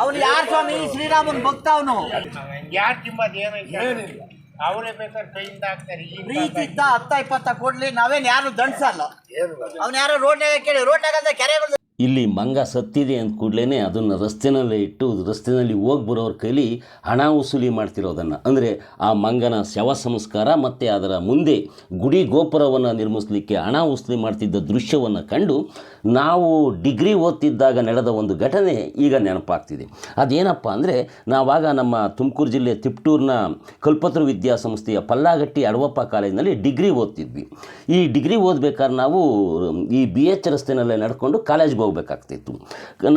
ಅವನು ಯಾರು ಸ್ವಾಮಿ? ಶ್ರೀರಾಮನ್ ಭಕ್ತ ಅವನು. ಯಾರು ಕಿಮ್ಮತ್ ಏನಿಲ್ಲ, ಅವರೇ ಬೇಕಾದ್ರೆ ಕೈಯಿಂದ ಹಾಕ್ತಾರೆ. ಪ್ರೀತಿ ಇದ್ದ 10-20 ಕೊಡ್ಲಿ, ನಾವೇನು ಯಾರು ದಂಡ್ಸಲ್ಲ. ಅವ್ನು ಯಾರೋ ರೋಡ್ನಾಗ ಕೇಳಿ, ರೋಡ್ನಾಗ ಕೆರೆಗಳು ಇಲ್ಲಿ ಮಂಗ ಸತ್ತಿದೆ ಅಂದ ಕೂಡಲೇ ಅದನ್ನು ರಸ್ತೆನಲ್ಲೇ ಇಟ್ಟು ರಸ್ತೆಯಲ್ಲಿ ಹೋಗಿ ಬರೋರ ಕೈಲಿ ಹಣ ವಸೂಲಿ ಮಾಡ್ತಿರೋದನ್ನು, ಅಂದರೆ ಆ ಮಂಗನ ಶವ ಸಂಸ್ಕಾರ ಮತ್ತು ಅದರ ಮುಂದೆ ಗುಡಿ ಗೋಪುರವನ್ನು ನಿರ್ಮಿಸಲಿಕ್ಕೆ ಹಣ ವಸೂಲಿ ಮಾಡ್ತಿದ್ದ ದೃಶ್ಯವನ್ನು ಕಂಡು ನಾವು ಡಿಗ್ರಿ ಓದ್ತಿದ್ದಾಗ ನಡೆದ ಒಂದು ಘಟನೆ ಈಗ ನೆನಪಾಗ್ತಿದೆ. ಅದೇನಪ್ಪ ಅಂದರೆ, ನಾವಾಗ ನಮ್ಮ ತುಮಕೂರು ಜಿಲ್ಲೆ ತಿಪ್ಟೂರಿನ ಕಲ್ಪತರು ವಿದ್ಯಾಸಂಸ್ಥೆಯ ಪಲ್ಲಾಗಟ್ಟಿ ಅಡವಪ್ಪ ಕಾಲೇಜಿನಲ್ಲಿ ಡಿಗ್ರಿ ಓದ್ತಿದ್ವಿ. ಈ ಡಿಗ್ರಿ ಓದ್ಬೇಕಾದ್ರೆ ನಾವು ಈ BH ರಸ್ತೆನಲ್ಲೇ ನಡ್ಕೊಂಡು ಕಾಲೇಜ್ಗೆ ಹೋಗ್ಬೇಕಾಗ್ತಿತ್ತು.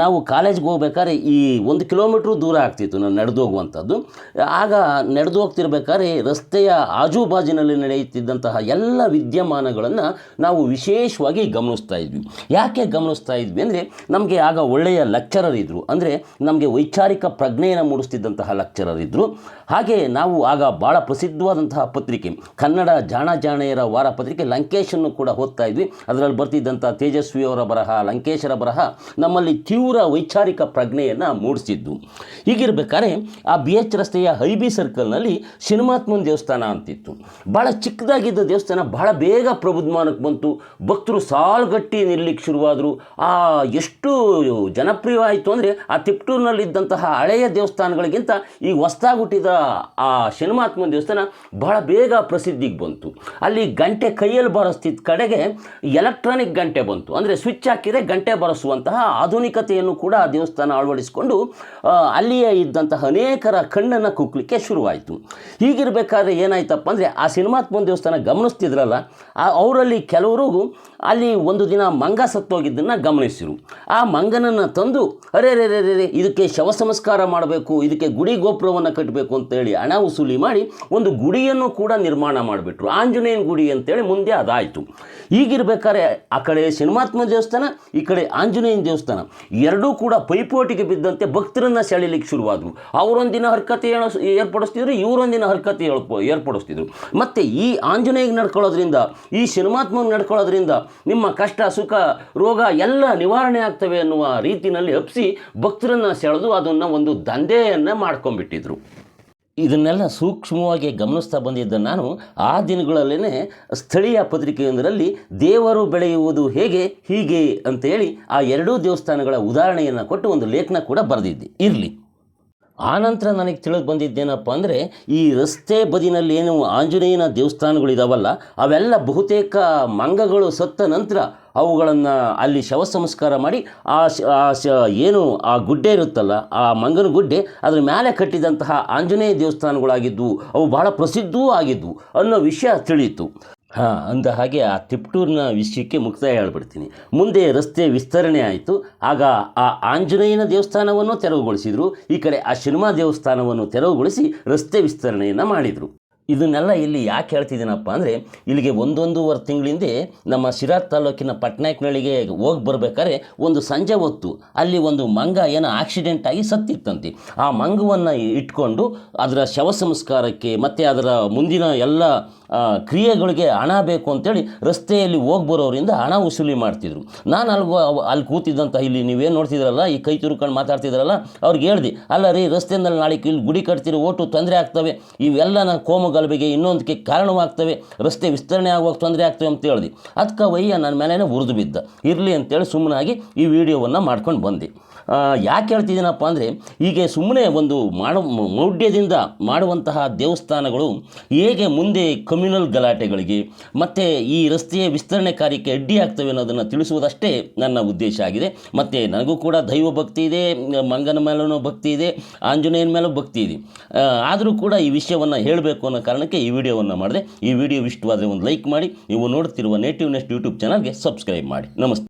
ನಾವು ಕಾಲೇಜ್ಗೆ ಹೋಗ್ಬೇಕಾದ್ರೆ ಈ 1 ಕಿಲೋಮೀಟ್ರ್ ದೂರ ಆಗ್ತಿತ್ತು ನಾನು ನಡೆದು ಹೋಗುವಂಥದ್ದು. ಆಗ ನಡೆದು ಹೋಗ್ತಿರ್ಬೇಕಾದ್ರೆ ರಸ್ತೆಯ ಆಜುಬಾಜಿನಲ್ಲಿ ನಡೆಯುತ್ತಿದ್ದಂತಹ ಎಲ್ಲ ವಿದ್ಯಮಾನಗಳನ್ನು ನಾವು ವಿಶೇಷವಾಗಿ ಗಮನಿಸ್ತಾ ಇದ್ವಿ. ಯಾಕೆ ಗಮನಿಸ್ತಾ ಇದ್ವಿ ಅಂದರೆ, ನಮಗೆ ಆಗ ಒಳ್ಳೆಯ ಲೆಕ್ಚರರ್ ಇದ್ದರು, ಅಂದರೆ ನಮಗೆ ವೈಚಾರಿಕ ಪ್ರಜ್ಞೆಯನ್ನು ಮೂಡಿಸ್ತಿದ್ದಂತಹ ಲೆಕ್ಚರರ್ ಇದ್ದರು. ಹಾಗೆ ನಾವು ಆಗ ಭಾಳ ಪ್ರಸಿದ್ಧವಾದಂತಹ ಪತ್ರಿಕೆ, ಕನ್ನಡ ಜಾಣೆಯರ ವಾರ ಪತ್ರಿಕೆ ಲಂಕೇಶನ್ನು ಕೂಡ ಓದ್ತಾ ಇದ್ವಿ. ಅದರಲ್ಲಿ ಬರ್ತಿದ್ದಂಥ ತೇಜಸ್ವಿಯವರ ಬರಹ, ಲಂಕೇಶರ ಬರಹ ನಮ್ಮಲ್ಲಿ ತೀವ್ರ ವೈಚಾರಿಕ ಪ್ರಜ್ಞೆಯನ್ನು ಮೂಡಿಸಿದ್ದು. ಹೀಗಿರ್ಬೇಕಾದ್ರೆ ಆ BH ರಸ್ತೆಯ IB ಸರ್ಕಲ್ನಲ್ಲಿ ಶನಿಮಾತ್ಮನ ದೇವಸ್ಥಾನ ಅಂತಿತ್ತು. ಭಾಳ ಚಿಕ್ಕದಾಗಿದ್ದ ದೇವಸ್ಥಾನ ಭಾಳ ಬೇಗ ಪ್ರಬುದ್ಧಮಾನಕ್ಕೆ ಬಂತು. ಭಕ್ತರು ಸಾಲ್ಗಟ್ಟಿ ನಿಲ್ಲಕ್ಕೆ ಶುರುವಾದರು. ಎಷ್ಟು ಜನಪ್ರಿಯವಾಯಿತು ಅಂದರೆ, ಆ ತಿಪ್ಟೂರಿನಲ್ಲಿದ್ದಂತಹ ಹಳೆಯ ದೇವಸ್ಥಾನಗಳಿಗಿಂತ ಈಗ ಹೊಸದಾಗಿ ಹುಟ್ಟಿದ ಆ ಶನಿಮಾತ್ಮನ ದೇವಸ್ಥಾನ ಬಹಳ ಬೇಗ ಪ್ರಸಿದ್ಧಿಗೆ ಬಂತು. ಅಲ್ಲಿ ಗಂಟೆ ಕೈಯಲ್ಲಿ ಬಾರಿಸ್ತಿದ್ದ ಕಡೆಗೆ ಎಲೆಕ್ಟ್ರಾನಿಕ್ ಗಂಟೆ ಬಂತು, ಅಂದರೆ ಸ್ವಿಚ್ ಹಾಕಿದರೆ ಗಂಟೆ ಬಾರಿಸುವಂತಹ ಆಧುನಿಕತೆಯನ್ನು ಕೂಡ ಆ ದೇವಸ್ಥಾನ ಅಳವಡಿಸಿಕೊಂಡು ಅಲ್ಲಿಯೇ ಇದ್ದಂತಹ ಅನೇಕರ ಕಣ್ಣನ್ನು ಕುಕ್ಕಲಿಕ್ಕೆ ಶುರುವಾಯಿತು. ಹೀಗಿರಬೇಕಾದ್ರೆ ಏನಾಯ್ತಪ್ಪ ಅಂದರೆ, ಆ ಶನಿಮಾತ್ಮನ ದೇವಸ್ಥಾನ ಗಮನಿಸ್ತಿದ್ರಲ್ಲ, ಅವರಲ್ಲಿ ಕೆಲವರು ಅಲ್ಲಿ ಒಂದು ದಿನ ಮಂಗ ಸತ್ತೋಗಿದ್ದನ್ನು ಗಮನಿಸಿರು. ಆ ಮಂಗನನ್ನು ತಂದು ಅರೆ ಇದಕ್ಕೆ ಶವ ಸಂಸ್ಕಾರ ಮಾಡಬೇಕು, ಇದಕ್ಕೆ ಗುಡಿ ಗೋಪುರವನ್ನು ಕಟ್ಟಬೇಕು ಅಂತೇಳಿ ಹಣ ವಸೂಲಿ ಮಾಡಿ ಒಂದು ಗುಡಿಯನ್ನು ಕೂಡ ನಿರ್ಮಾಣ ಮಾಡಿಬಿಟ್ರು. ಆಂಜನೇಯನ ಗುಡಿ ಅಂತೇಳಿ ಮುಂದೆ ಅದಾಯಿತು. ಹೀಗಿರ್ಬೇಕಾದ್ರೆ ಆ ಕಡೆ ಶನಿಮಾತ್ಮ ದೇವಸ್ಥಾನ, ಈ ಕಡೆ ಆಂಜನೇಯನ ದೇವಸ್ಥಾನ ಎರಡೂ ಕೂಡ ಪೈಪೋಟಿಗೆ ಬಿದ್ದಂತೆ ಭಕ್ತರನ್ನು ಸೆಳೀಲಿಕ್ಕೆ ಶುರುವಾದರು. ಅವರೊಂದಿನ ಹರಕತೆ ಏರ್ಪಡಿಸ್ತಿದ್ರು, ಇವರೊಂದಿನ ಹರಕತೆ ಏರ್ಪಡಿಸ್ತಿದ್ರು. ಮತ್ತು ಈ ಆಂಜನೇಯಗೆ ನಡ್ಕೊಳ್ಳೋದ್ರಿಂದ, ಈ ಶನಿಮಾತ್ಮಗೆ ನಡ್ಕೊಳ್ಳೋದ್ರಿಂದ ನಿಮ್ಮ ಕಷ್ಟ ಸುಖ ರೋಗ ಎಲ್ಲ ನಿವಾರಣೆ ಆಗ್ತವೆ ಅನ್ನುವ ರೀತಿಯಲ್ಲಿ ಹಬ್ಬಿಸಿ ಭಕ್ತರನ್ನು ಸೆಳೆದು ಅದನ್ನು ಒಂದು ದಂಧೆಯನ್ನು ಮಾಡ್ಕೊಂಡ್ಬಿಟ್ಟಿದ್ರು. ಇದನ್ನೆಲ್ಲ ಸೂಕ್ಷ್ಮವಾಗಿ ಗಮನಿಸ್ತಾ ಬಂದಿದ್ದ ನಾನು ಆ ದಿನಗಳಲ್ಲೇ ಸ್ಥಳೀಯ ಪತ್ರಿಕೆಯೊಂದರಲ್ಲಿ ದೇವರು ಬೆಳೆಯುವುದು ಹೀಗೆ ಅಂತೇಳಿ ಆ ಎರಡೂ ದೇವಸ್ಥಾನಗಳ ಉದಾಹರಣೆಯನ್ನು ಕೊಟ್ಟು ಒಂದು ಲೇಖನ ಕೂಡ ಬರೆದಿದ್ದೆ. ಇರಲಿ, ಆನಂತರ ನನಗೆ ತಿಳಿದು ಬಂದಿದ್ದೇನಪ್ಪ ಅಂದರೆ, ಈ ರಸ್ತೆ ಬದಿನಲ್ಲಿ ಏನು ಆಂಜನೇಯನ ದೇವಸ್ಥಾನಗಳಿದಾವಲ್ಲ, ಅವೆಲ್ಲ ಬಹುತೇಕ ಮಂಗಗಳು ಸತ್ತ ನಂತರ ಅವುಗಳನ್ನು ಅಲ್ಲಿ ಶವ ಸಂಸ್ಕಾರ ಮಾಡಿ ಏನು ಆ ಗುಡ್ಡೆ ಇರುತ್ತಲ್ಲ, ಆ ಮಂಗನ ಗುಡ್ಡೆ, ಅದ್ರ ಮೇಲೆ ಕಟ್ಟಿದಂತಹ ಆಂಜನೇಯ ದೇವಸ್ಥಾನಗಳಾಗಿದ್ದವು. ಅವು ಬಹಳ ಪ್ರಸಿದ್ಧವೂ ಆಗಿದ್ದವು ಅನ್ನೋ ವಿಷಯ ತಿಳಿಯಿತು. ಅಂದ ಹಾಗೆ ಆ ತಿಪ್ಟೂರಿನ ವಿಷಯಕ್ಕೆ ಮುಕ್ತಾಯ ಹೇಳ್ಬಿಡ್ತೀನಿ. ಮುಂದೆ ರಸ್ತೆ ವಿಸ್ತರಣೆ ಆಯಿತು. ಆಗ ಆ ಆಂಜನೇಯನ ದೇವಸ್ಥಾನವನ್ನು ತೆರವುಗೊಳಿಸಿದರು, ಈ ಕಡೆ ಆ ಶನಿಮಾ ದೇವಸ್ಥಾನವನ್ನು ತೆರವುಗೊಳಿಸಿ ರಸ್ತೆ ವಿಸ್ತರಣೆಯನ್ನು ಮಾಡಿದರು. ಇದನ್ನೆಲ್ಲ ಇಲ್ಲಿ ಯಾಕೆ ಹೇಳ್ತಿದ್ದೀನಪ್ಪ ಅಂದರೆ, ಇಲ್ಲಿಗೆ 1-1.5 ತಿಂಗಳಿಂದೆ ನಮ್ಮ ಶಿರಾ ತಾಲೂಕಿನ ಪಟ್ನಾಯಕನಹಳ್ಳಿಗೆ ಹೋಗಿ ಬರಬೇಕಾದ್ರೆ ಒಂದು ಸಂಜೆ ಹೊತ್ತು ಅಲ್ಲಿ ಒಂದು ಮಂಗ ಏನೋ ಆಕ್ಸಿಡೆಂಟ್ ಆಗಿ ಸತ್ತಿತ್ತಂತೆ. ಆ ಮಂಗವನ್ನು ಇಟ್ಕೊಂಡು ಅದರ ಶವ ಸಂಸ್ಕಾರಕ್ಕೆ ಮತ್ತು ಅದರ ಮುಂದಿನ ಎಲ್ಲ ಕ್ರಿಯೆಗಳಿಗೆ ಹಣ ಬೇಕು ಅಂತೇಳಿ ರಸ್ತೆಯಲ್ಲಿ ಹೋಗಿ ಬರೋರಿಂದ ಹಣ ವಸೂಲಿ ಮಾಡ್ತಿದ್ರು. ನಾನು ಅಲ್ಲಿ ಕೂತಿದ್ದಂಥ, ಇಲ್ಲಿ ನೀವೇನು ನೋಡ್ತಿದ್ರಲ್ಲ, ಈ ಕೈ ತುರ್ಕೊಂಡು ಮಾತಾಡ್ತಿದ್ರಲ್ಲ, ಅವ್ರಿಗೆ ಹೇಳ್ದೆ, ಅಲ್ಲ ರೀ, ರಸ್ತೆಯಲ್ಲಿ ನಾಳೆ ಇಲ್ಲಿ ಗುಡಿ ಕಟ್ತೀರಿ, ಓಟು ತೊಂದರೆ ಆಗ್ತವೆ, ಇವೆಲ್ಲ ಕೋಮಗಲಭೆಗೆ ಇನ್ನೊಂದಕ್ಕೆ ಕಾರಣವಾಗ್ತವೆ, ರಸ್ತೆ ವಿಸ್ತರಣೆ ಆಗುವಾಗ ತೊಂದರೆ ಆಗ್ತವೆ ಅಂತ ಹೇಳ್ದೆ. ಅದಕ್ಕೆ ವಯ್ಯ ನನ್ನ ಮೇಲೇ ಉರಿದು ಬಿದ್ದ. ಇರಲಿ ಅಂತೇಳಿ ಸುಮ್ಮನಾಗಿ ಈ ವಿಡಿಯೋವನ್ನು ಮಾಡ್ಕೊಂಡು ಬಂದೆ. ಯಾಕೆ ಹೇಳ್ತಿದ್ದೀನಪ್ಪ ಅಂದರೆ, ಹೀಗೆ ಸುಮ್ಮನೆ ಒಂದು ಮೌಢ್ಯದಿಂದ ಮಾಡುವಂತಹ ದೇವಸ್ಥಾನಗಳು ಹೇಗೆ ಮುಂದೆ ಕಮ್ಯುನಲ್ ಗಲಾಟೆಗಳಿಗೆ ಮತ್ತು ಈ ರಸ್ತೆಯ ವಿಸ್ತರಣೆ ಕಾರ್ಯಕ್ಕೆ ಅಡ್ಡಿ ಆಗ್ತವೆ ಅನ್ನೋದನ್ನು ತಿಳಿಸುವುದಷ್ಟೇ ನನ್ನ ಉದ್ದೇಶ ಆಗಿದೆ. ಮತ್ತು ನನಗೂ ಕೂಡ ದೈವ ಭಕ್ತಿ ಇದೆ, ಮಂಗನ ಮೇಲೂ ಭಕ್ತಿ ಇದೆ, ಆಂಜನೇಯನ ಮೇಲೂ ಭಕ್ತಿ ಇದೆ. ಆದರೂ ಕೂಡ ಈ ವಿಷಯವನ್ನು ಹೇಳಬೇಕು ಅನ್ನೋ ಕಾರಣಕ್ಕೆ ಈ ವಿಡಿಯೋವನ್ನು ಮಾಡಿದೆ. ಈ ವಿಡಿಯೋ ಇಷ್ಟವಾದರೆ ಒಂದು ಲೈಕ್ ಮಾಡಿ, ನೀವು ನೋಡ್ತಿರುವ ನೇಟಿವ್ ನೆಸ್ಟ್ ಯೂಟ್ಯೂಬ್ ಚಾನಲ್ಗೆ ಸಬ್ಸ್ಕ್ರೈಬ್ ಮಾಡಿ. ನಮಸ್ತೆ.